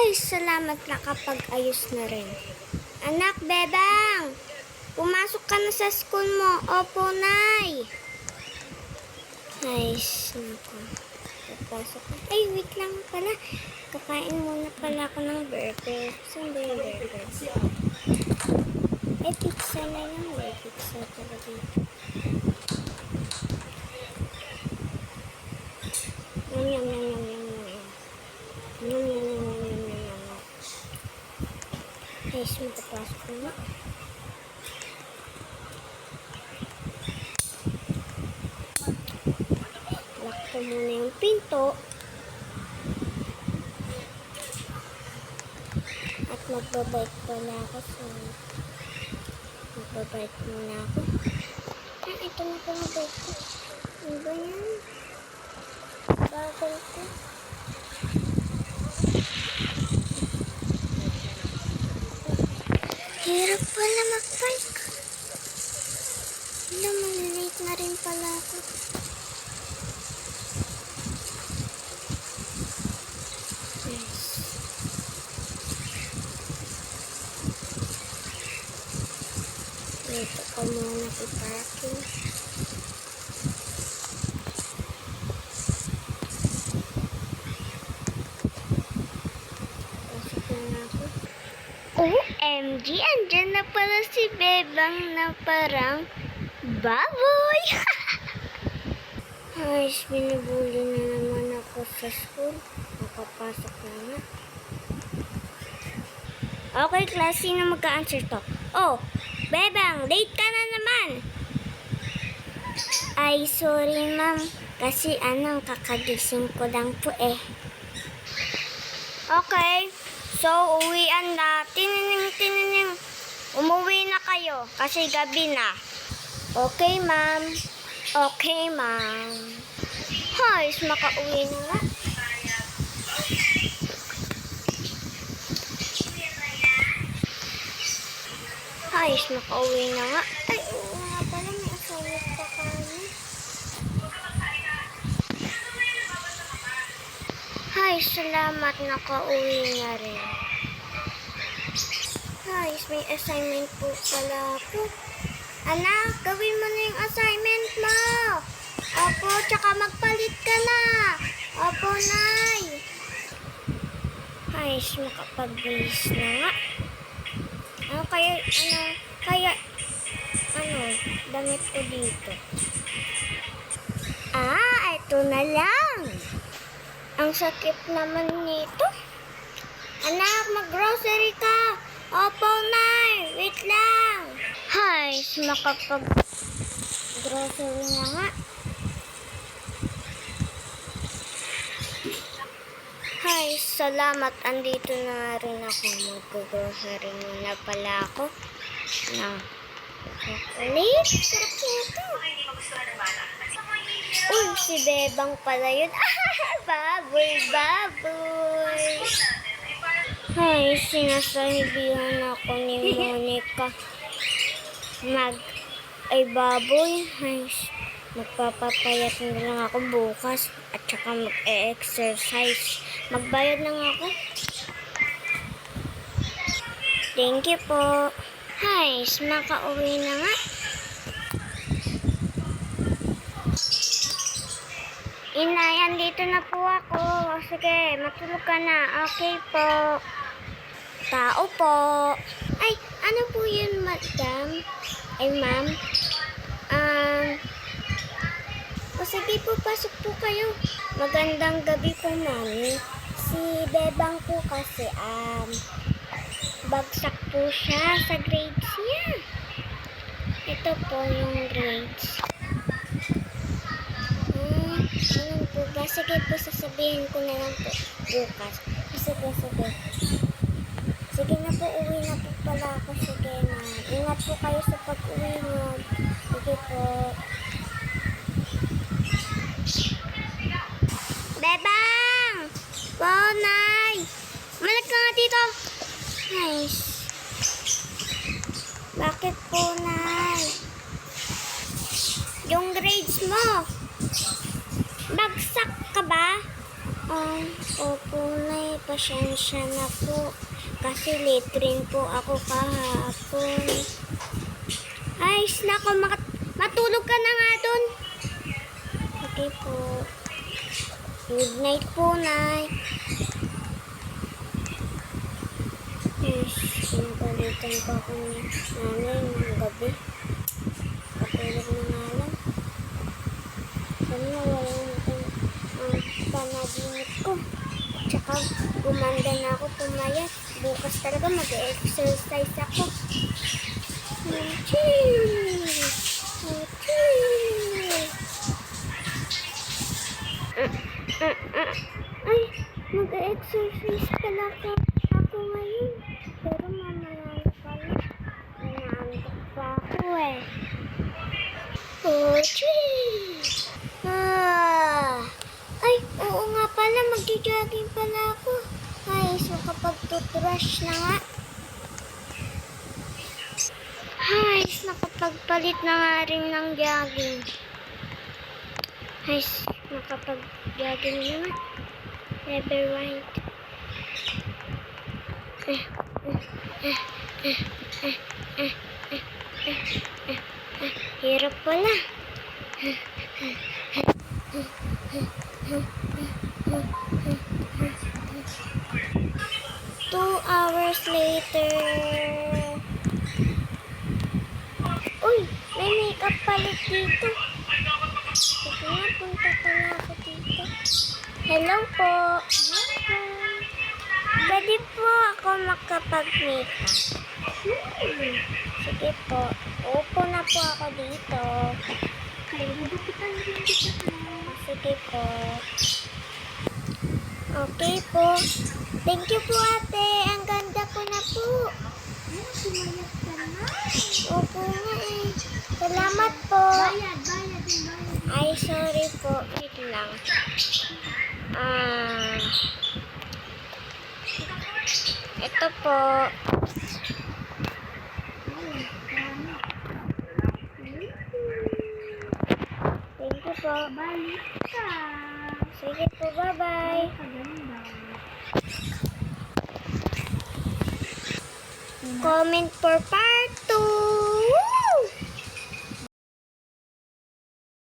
Ay, salamat nakapag-ayos na rin. Anak, bebang! Pumasok ka na sa school mo. Opo, nay. Ay, naku. Papasok ka. Ay, wait lang pala. Kakain muna pala ako ng burger. Saan ba yung burger? Eh, pizza na lang. Eh, pizza talaga. Yum, yum, yum, yum, yum, yum. Yum, yum, yum, yum, yum, yum, yum. Ay, magpapasok ko na. Lock ko muna yung pinto. At magbabike pala ako. So, magbabike muna ako. Ah, ito na pala bike ko. Ano ba yan? Bagal ko. Hirap pala mag-bike. Wala, malilate na rin pala ako. Yes. Dito ko muna i-parking. Pasok na ako. OMG! Andyan na pala si Bebang na parang baboy! Ay, binubuli na naman ako sa school. Nakapasok na nga. Okay, class. Sino magka-answer to? Oh, Bebang, late ka na naman. Ay, sorry ma'am. Kasi kakagising ko lang po eh. Okay. So, uwian na. Tinining. Umuwi na kayo kasi gabi na. Okay, ma'am. Okay, ma'am. Hay, makauwi na nga. Hay, makauwi na nga. Ay, oo nga pala. May asawa pa kami. Hay, salamat. Nakauwi na rin. Hay, may assignment po pala ako. Anak, gawin mo na yung assignment mo. Opo, tsaka magpalit ka na. Opo, nay. Ay, makapag-bilis na nga. Damit ko dito. Ah, ito na lang. Ang sakit naman nito. Anak, mag-grocery ka. Opo, nay. Wait lang. Hay, makapag-grocery na nga. Hay, salamat. Andito na rin ako. Mag-grocery muna pala ako. Chocolate. Sarap nito. Uy, si Bebang pala yun. Baboy. Hay, sinasabihan ako ni Monica. Ay baboy. Hay, magpapapayat na lang ako bukas. At saka mag-exercise. Magbayad na nga ako. Thank you po. Hay, makauwi na nga. Inay, andito na po ako. Sige, matulog ka na. Okay po. Tao po. Ay, ano po yun, madam? Ay, ma'am. Sige po, pasok po kayo. Magandang gabi po, mami. Si Bebang po kasi, bagsak po siya sa grades niya. Ito po yung grades. Ano po ba? Sige po, sasabihin ko na lang po bukas. Sige. Sige na po, uwi na po pala ako. Sige na. Ingat po kayo sa pag-uwi nyo. Sige po. Bebang! Po, nay! Malag ka nga dito. Nice. Bakit po, nay? Yung grades mo. Bagsak ka ba? Opo, nay. pasensya na po. Kasi late rin po ako kahapon. Ay, nako, matulog ka na nga dun. Okay po. Good night po, Nay. Yes, pinagalitan pa ako ni nanay ng gabi. Patulog na nga lang. Sana walang ang panaginip ko. Tsaka gumanda na ako pumayat. Bukas talaga mag-exercise ako. Ay, mag-exercise pala ako ngayon. Pero mamaya na pala. Inaantok pa ako eh. Ay, oo nga pala. Magja-jogging pala ako. Ay, so kapag toothbrush na nga. Ay, nakapagpalit na nga rin ng jogging. Ay, nakapag-jogging na nga. Never mind. Hirap pala. 2 hours later. Uy, may makeup palit dito. Sige nga, punta pala ako dito. Hello po. Pwede po ako makapag-makeup. Sige po. Upo na po ako dito. Sige po. Okay po. Thank you po, ate. Ang ganda ko na po. Sumayat ka na. Opo nga eh. Salamat po. Ay, sorry po. Wait lang. Ito po. Thank you po. Balik ka. Sige po, bye-bye. Comment for part